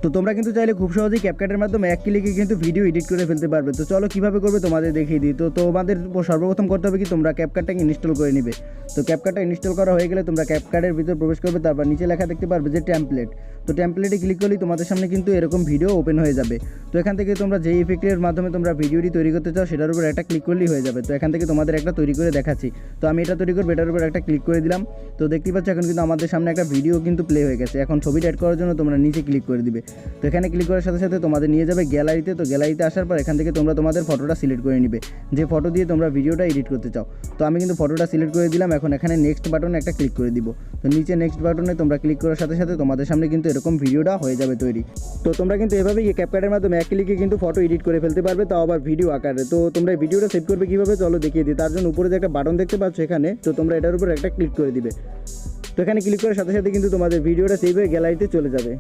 তো তোমরা কিন্তু চাইলে খুব সহজেই ক্যাপকাটের মাধ্যমে এক ক্লিকে কিন্তু ভিডিও এডিট করে ফেলতে পারবে। তো চলো কীভাবে করবে তোমাদের দেখিয়ে দিই। তো তোমাদের সর্বপ্রথম করতে হবে কি, তোমরা ক্যাপকাটটাকে ইনস্টল করে নিবে। তো ক্যাপকাটটা ইনস্টল করা হয়ে গেলে তোমরা ক্যাপকাটের ভিতর প্রবেশ করবে, তারপর নিচে লেখা দেখতে পারবে যে টেমপ্লেট। তো টেমপ্লেটে ক্লিক করলেই তোমাদের সামনে কিন্তু এরকম ভিডিও ওপেন হয়ে যাবে। তো এখান থেকে তোমরা যেই ইফেক্টের মাধ্যমে তোমরা ভিডিওটি তৈরি করতে চাও সেটার উপর একটা ক্লিক করলেই হয়ে যাবে। তো এখান থেকে তোমাদের একটা তৈরি করে দেখাচ্ছি। তো আমি এটা তৈরি করবো, এটার উপর একটা ক্লিক করে দিলাম। তো দেখতেই পাচ্ছ এখন কিন্তু আমাদের সামনে একটা ভিডিও কিন্তু প্লে হয়ে গেছে। এখন ছবিটা অ্যাড করার জন্য তোমরা নিচে ক্লিক করে দিবে। তো এখানে ক্লিক করার সাথে সাথে তোমাদের নিয়ে যাবে গ্যালারিতে। তো গ্যালারিতে আসার পর এখান থেকে তোমরা তোমাদের ফটোটা সিলেক্ট করে নিবে, যে ফটো দিয়ে তোমরা ভিডিওটা এডিট করতে চাও। তো আমি কিন্তু ফটোটা সিলেক্ট করে দিলাম। এখন এখানে নেক্সট বাটনে একটা ক্লিক করে দিব। তো নিচে নেক্সট বাটনে তোমরা ক্লিক করার সাথে সাথে তোমাদের সামনে কিন্তু এরকম ভিডিওটা হয়ে যাবে তৈরি। তো তোমরা কিন্তু এভাবেই ক্যাপকাটের মাধ্যমে এক ক্লিকে কিন্তু ফটো এডিট করে ফেলতে পারবে, তাও আবার ভিডিও আকারে। তো তোমরা এই ভিডিওটা সেভ করবে কীভাবে চলো দেখিয়ে দিই। তার জন্য উপরে যে একটা বাটন দেখতে পাচ্ছ এখানে, তো তোমরা এটার উপর একটা ক্লিক করে দিবে। তো এখানে ক্লিক করার সাথে সাথে কিন্তু তোমাদের ভিডিওটা সেভ হয়ে গ্যালারিতে চলে যাবে।